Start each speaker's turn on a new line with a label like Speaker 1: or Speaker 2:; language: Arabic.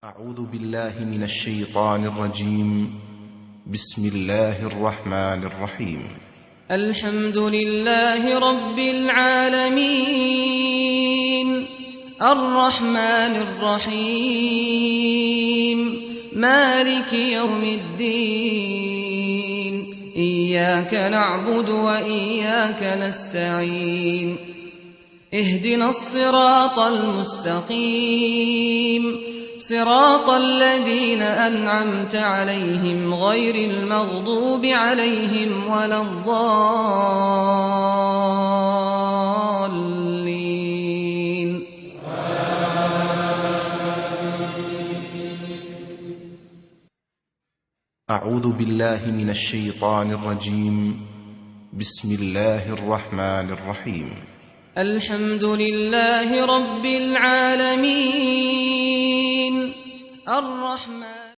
Speaker 1: أعوذ بالله من الشيطان الرجيم. بسم الله الرحمن الرحيم.
Speaker 2: الحمد لله رب العالمين الرحمن الرحيم مالك يوم الدين إياك نعبد وإياك نستعين اهدنا الصراط المستقيم صراط الذين أنعمت عليهم غير المغضوب عليهم ولا الضالين.
Speaker 1: أعوذ بالله من الشيطان الرجيم. بسم الله الرحمن الرحيم.
Speaker 2: الحمد لله رب العالمين الرحمن